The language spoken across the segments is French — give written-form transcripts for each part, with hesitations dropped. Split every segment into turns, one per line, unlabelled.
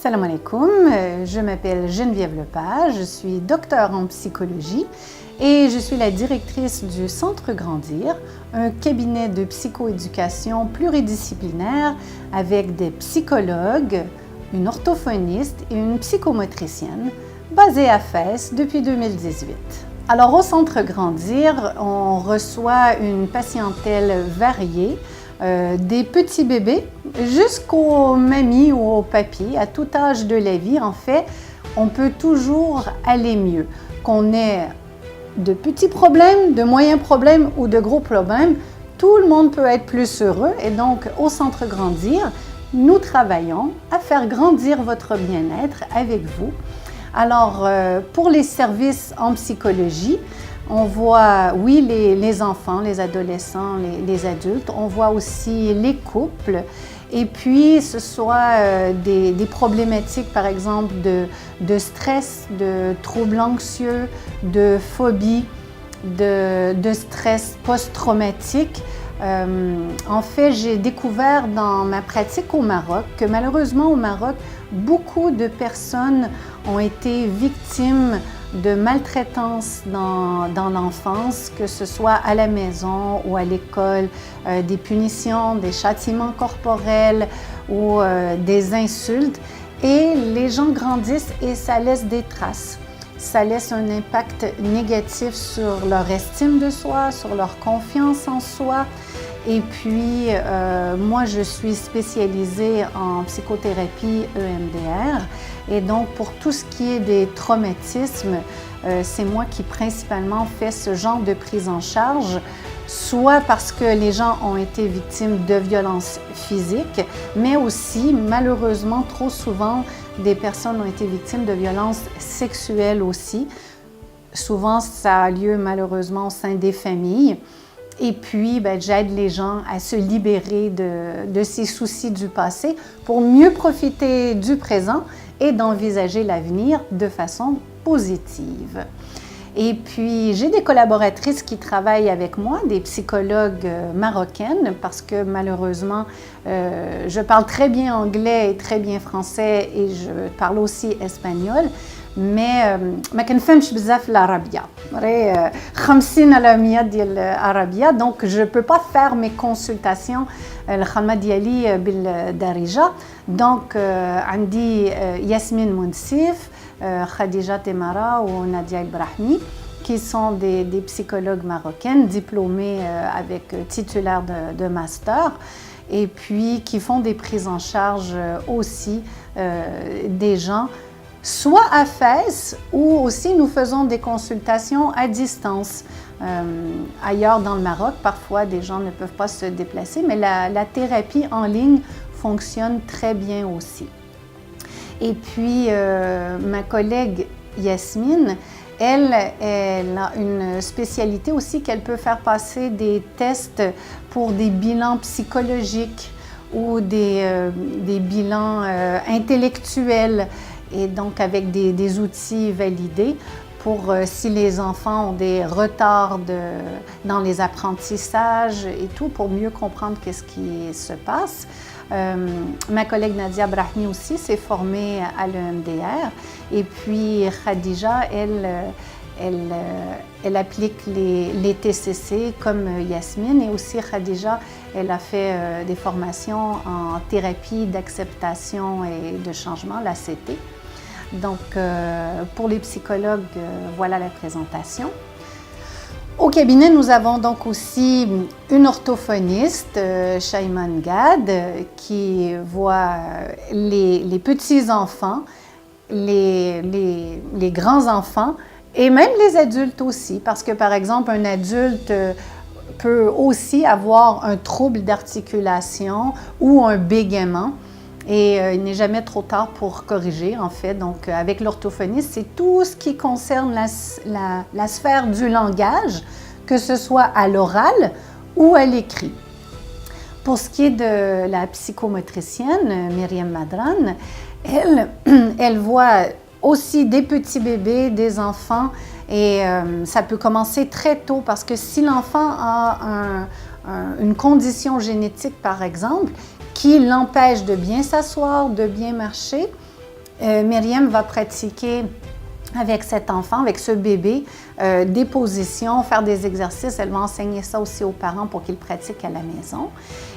Salam alaikum, je m'appelle Geneviève Lepage, je suis docteure en psychologie et je suis la directrice du Centre Grandir, un cabinet de psychoéducation pluridisciplinaire avec des psychologues, une orthophoniste et une psychomotricienne basée à Fès depuis 2018. Alors au Centre Grandir, on reçoit une patientèle variée, des petits bébés jusqu'aux mamies ou aux papis, à tout âge de la vie. En fait, on peut toujours aller mieux. Qu'on ait de petits problèmes, de moyens problèmes ou de gros problèmes, tout le monde peut être plus heureux. Et donc, au Centre Grandir, nous travaillons à faire grandir votre bien-être avec vous. Alors, pour les services en psychologie, on voit, oui, les enfants, les adolescents, les adultes. On voit aussi les couples. Et puis, ce soit des problématiques, par exemple, de stress, de troubles anxieux, de phobie, de stress post-traumatique. En fait, j'ai découvert dans ma pratique au Maroc que malheureusement au Maroc, beaucoup de personnes ont été victimes de maltraitance dans l'enfance, que ce soit à la maison ou à l'école, des punitions, des châtiments corporels ou des insultes. Et les gens grandissent et ça laisse des traces. Ça laisse un impact négatif sur leur estime de soi, sur leur confiance en soi. Et puis, moi, je suis spécialisée en psychothérapie EMDR. Et donc, pour tout ce qui est des traumatismes, c'est moi qui principalement fais ce genre de prise en charge, soit parce que les gens ont été victimes de violences physiques, mais aussi, malheureusement, trop souvent, des personnes ont été victimes de violences sexuelles aussi. Souvent, ça a lieu malheureusement au sein des familles. Et puis, j'aide les gens à se libérer de ces soucis du passé pour mieux profiter du présent et d'envisager l'avenir de façon positive. Et puis, j'ai des collaboratrices qui travaillent avec moi, des psychologues marocaines, parce que malheureusement, je parle très bien anglais et très bien français et je parle aussi espagnol. Mais ما كنفهمش بزاف العربية، 50% ديال العربية، donc je peux pas faire mes consultations الخدمة ديالي بالدارجة. Donc عندي ياسمين منسيف، خديجة تمارا وناديا إبراهيمي qui sont des psychologues marocaines diplômées avec titulaire de master et puis qui font des prises en charge aussi des gens soit à Fès ou aussi nous faisons des consultations à distance. Ailleurs dans le Maroc, parfois des gens ne peuvent pas se déplacer, mais la thérapie en ligne fonctionne très bien aussi. Et puis ma collègue Yasmine, elle a une spécialité aussi qu'elle peut faire passer des tests pour des bilans psychologiques ou des bilans intellectuels. Et donc avec des outils validés pour si les enfants ont des retards dans les apprentissages et tout, pour mieux comprendre qu'est-ce qui se passe. Ma collègue Nadia Brahmi aussi s'est formée à l'EMDR et puis Khadija, elle applique les TCC comme Yasmine et aussi Khadija, elle a fait des formations en thérapie d'acceptation et de changement, la CT. Donc, pour les psychologues, voilà la présentation. Au cabinet, nous avons donc aussi une orthophoniste, Shaiman Gad, qui voit les petits-enfants, les grands-enfants et même les adultes aussi. Parce que, par exemple, un adulte peut aussi avoir un trouble d'articulation ou un bégaiement. Et il n'est jamais trop tard pour corriger, en fait. Donc, avec l'orthophoniste, c'est tout ce qui concerne la sphère du langage, que ce soit à l'oral ou à l'écrit. Pour ce qui est de la psychomotricienne, Myriam Madran, elle voit aussi des petits bébés, des enfants, et ça peut commencer très tôt parce que si l'enfant a une condition génétique, par exemple, qui l'empêche de bien s'asseoir, de bien marcher, Myriam va pratiquer avec cet enfant, avec ce bébé, des positions, faire des exercices. Elle va enseigner ça aussi aux parents pour qu'ils pratiquent à la maison.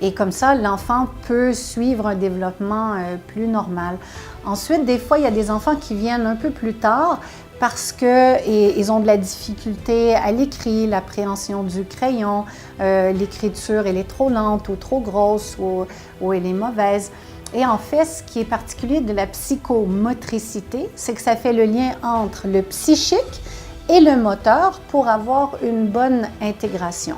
Et comme ça, l'enfant peut suivre un développement plus normal. Ensuite, des fois, il y a des enfants qui viennent un peu plus tard parce qu'ils ont de la difficulté à l'écrit, l'appréhension du crayon, l'écriture elle est trop lente ou trop grosse ou elle est mauvaise. Et en fait, ce qui est particulier de la psychomotricité, c'est que ça fait le lien entre le psychique et le moteur pour avoir une bonne intégration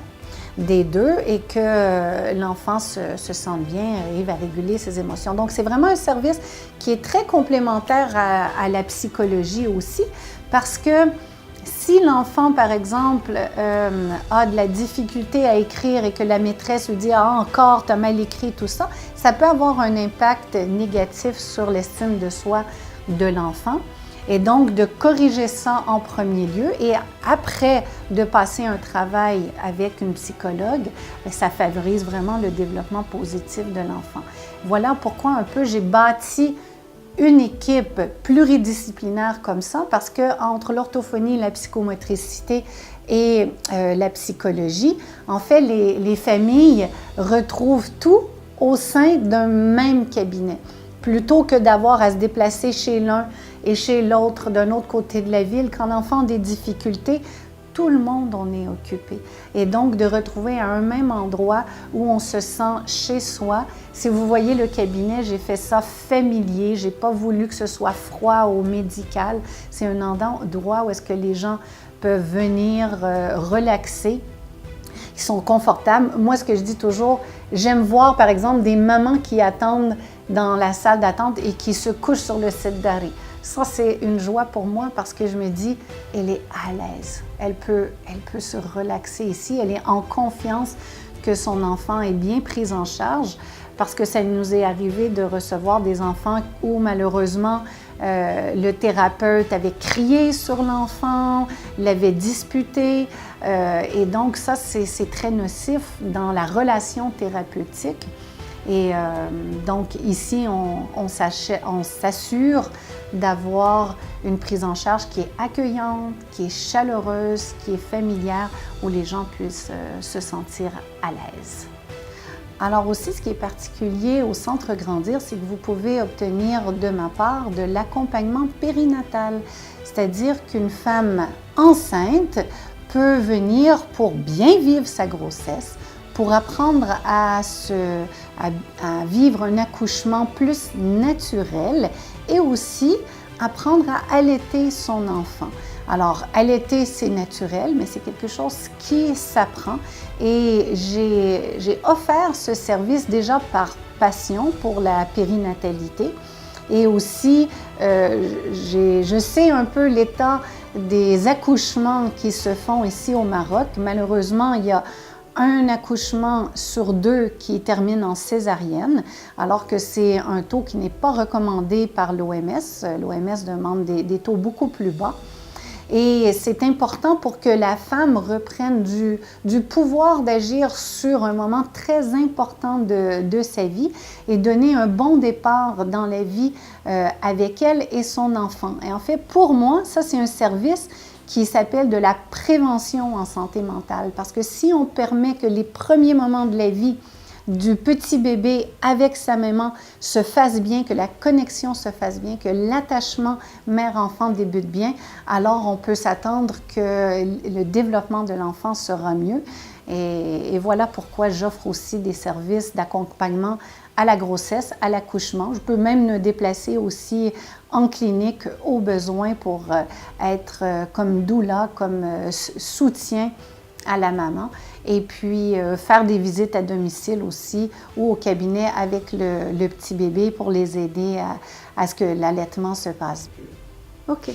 des deux et que l'enfant se sente bien, arrive à réguler ses émotions. Donc, c'est vraiment un service qui est très complémentaire à la psychologie aussi parce que si l'enfant, par exemple, a de la difficulté à écrire et que la maîtresse lui dit « Ah, encore, tu as mal écrit », tout ça, ça peut avoir un impact négatif sur l'estime de soi de l'enfant. Et donc, de corriger ça en premier lieu et après de passer un travail avec une psychologue, ça favorise vraiment le développement positif de l'enfant. Voilà pourquoi un peu j'ai bâti une équipe pluridisciplinaire comme ça, parce qu'entre l'orthophonie, la psychomotricité et la psychologie, en fait, les familles retrouvent tout au sein d'un même cabinet. Plutôt que d'avoir à se déplacer chez l'un et chez l'autre d'un autre côté de la ville, quand l'enfant a des difficultés, tout le monde en est occupé. Et donc, de retrouver à un même endroit où on se sent chez soi. Si vous voyez le cabinet, j'ai fait ça familier. J'ai pas voulu que ce soit froid ou médical. C'est un endroit où est-ce que les gens peuvent venir relaxer. Ils sont confortables. Moi, ce que je dis toujours, j'aime voir, par exemple, des mamans qui attendent dans la salle d'attente et qui se couchent sur le site d'arrêt. Ça, c'est une joie pour moi parce que je me dis, elle est à l'aise. Elle peut se relaxer ici. Elle est en confiance que son enfant est bien pris en charge parce que ça nous est arrivé de recevoir des enfants où, malheureusement, le thérapeute avait crié sur l'enfant, l'avait disputé. Et donc, ça, c'est très nocif dans la relation thérapeutique. Et donc ici, on s'assure d'avoir une prise en charge qui est accueillante, qui est chaleureuse, qui est familière, où les gens puissent se sentir à l'aise. Alors aussi, ce qui est particulier au Centre Grandir, c'est que vous pouvez obtenir de ma part de l'accompagnement périnatal, c'est-à-dire qu'une femme enceinte peut venir pour bien vivre sa grossesse, pour apprendre à vivre un accouchement plus naturel et aussi apprendre à allaiter son enfant. Alors, allaiter, c'est naturel, mais c'est quelque chose qui s'apprend et j'ai offert ce service déjà par passion pour la périnatalité et aussi, je sais un peu l'état des accouchements qui se font ici au Maroc. Malheureusement, il y a un accouchement sur 2 qui termine en césarienne, alors que c'est un taux qui n'est pas recommandé par l'OMS. L'OMS demande des taux beaucoup plus bas. Et c'est important pour que la femme reprenne du pouvoir d'agir sur un moment très important de sa vie et donner un bon départ dans la vie avec elle et son enfant. Et en fait, pour moi, ça, c'est un service qui s'appelle de la prévention en santé mentale. Parce que si on permet que les premiers moments de la vie du petit bébé avec sa maman se fasse bien, que la connexion se fasse bien, que l'attachement mère-enfant débute bien, alors on peut s'attendre que le développement de l'enfant sera mieux. Et voilà pourquoi j'offre aussi des services d'accompagnement à la grossesse, à l'accouchement. Je peux même me déplacer aussi en clinique au besoin pour être comme doula, comme soutien à la maman. Et puis faire des visites à domicile aussi ou au cabinet avec le petit bébé pour les aider à ce que l'allaitement se passe bien. OK.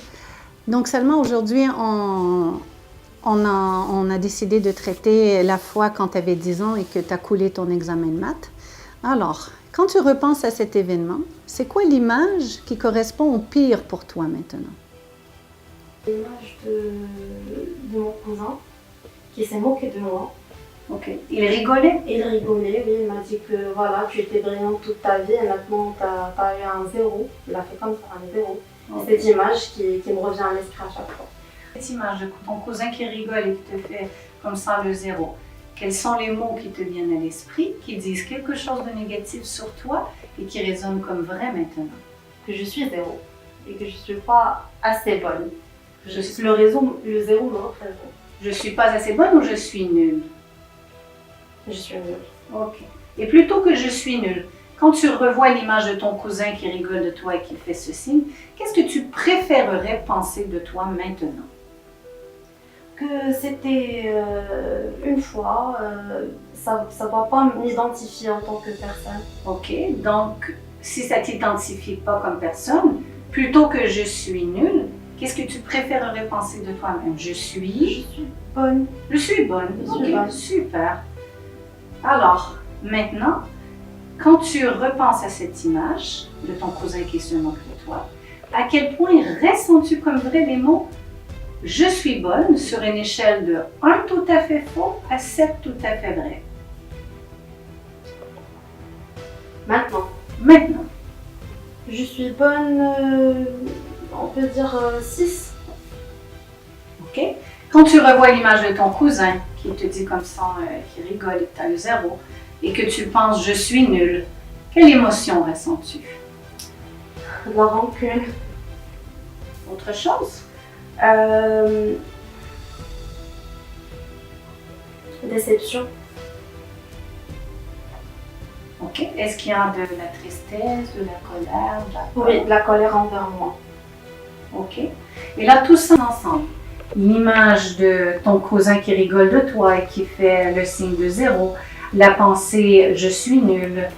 Donc seulement aujourd'hui, on a décidé de traiter la fois quand tu avais 10 ans et que tu as coulé ton examen de maths. Alors, quand tu repenses à cet événement, c'est quoi l'image qui correspond au pire pour toi maintenant?
L'image de mon cousin qui s'est moqué de moi
Ok. Il rigolait?
Il rigolait, oui, il m'a dit que voilà, tu étais brillante toute ta vie et maintenant tu as eu un zéro. Il a fait comme ça, un zéro.
Ok.
Cette image qui me revient à l'esprit à chaque fois.
Cette image de ton cousin qui rigole et qui te fait comme ça le zéro, quels sont les mots qui te viennent à l'esprit, qui disent quelque chose de négatif sur toi et qui résonnent comme vrai maintenant?
Que je suis zéro et que je ne suis pas assez bonne.
Je suis-
Le zéro me représente.
Je suis pas assez bonne ou je suis nulle?
Je suis nulle.
Ok. Et plutôt que je suis nulle, quand tu revois l'image de ton cousin qui rigole de toi et qui fait ce signe, qu'est-ce que tu préférerais penser de toi maintenant?
Que c'était une fois, ça ne va pas m'identifier en tant que personne.
Ok. Donc, si ça t'identifie pas comme personne, plutôt que je suis nulle, qu'est-ce que tu préférerais penser de toi-même? Je
Je
suis
suis bonne.
Je suis bonne.
Je suis
Ok,
bonne.
super. Alors, maintenant, quand tu repenses à cette image de ton cousin qui se moque de toi, à quel point ressens-tu comme vrai les mots « je suis bonne » sur une échelle de 1 tout à fait faux à 7 tout à fait vrai?
Maintenant,
Maintenant,
je suis bonne, on peut dire 6.
ok? Quand tu revois l'image de ton cousin qui te dit comme ça, qui rigole et que tu as le zéro, et que tu penses « je suis nulle », quelle émotion ressens-tu?
De la rancune.
Autre chose?
Déception.
Ok. Est-ce qu'il y a de la tristesse, de la colère, de la peur?
Oui, de la colère envers moi.
Ok. Et là, tout ça ensemble, l'image de ton cousin qui rigole de toi et qui fait le signe de zéro, la pensée « je suis nulle »,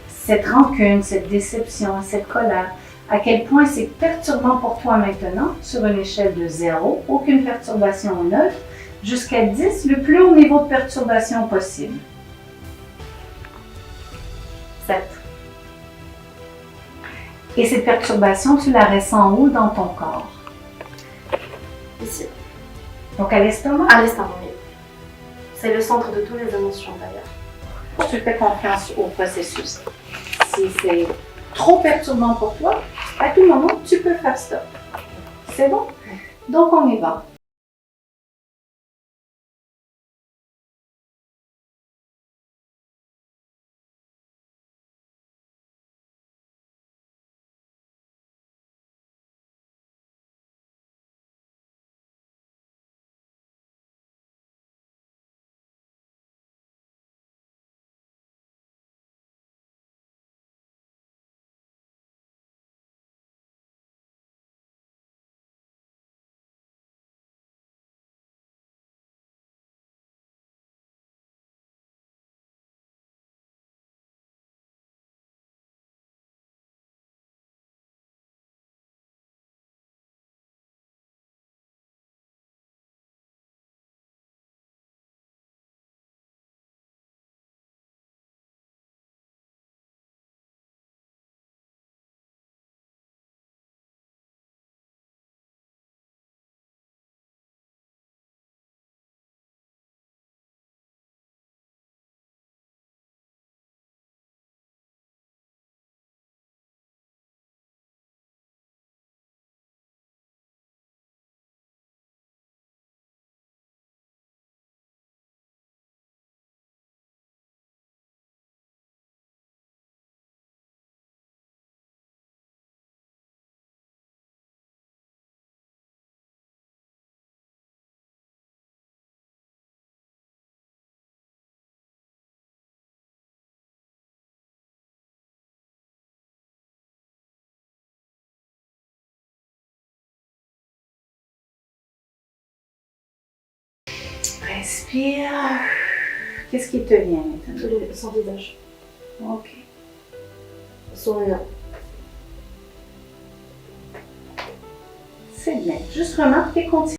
cette rancune, cette déception, cette colère, à quel point c'est perturbant pour toi maintenant, sur une échelle de 0, aucune perturbation neutre, jusqu'à 10, le plus haut niveau de perturbation possible.
7.
Et cette perturbation, tu la ressens où dans ton corps?
Ici.
Donc à l'estomac?
À l'estomac, oui. C'est le centre de toutes les émotions d'ailleurs.
Tu fais confiance au processus. Si c'est trop perturbant pour toi, à tout moment, tu peux faire stop. C'est bon? Donc on y va. Respire. Qu'est-ce qui te vient maintenant?
Son visage.
Ok.
Souriant.
C'est bien. Juste remarque et continue.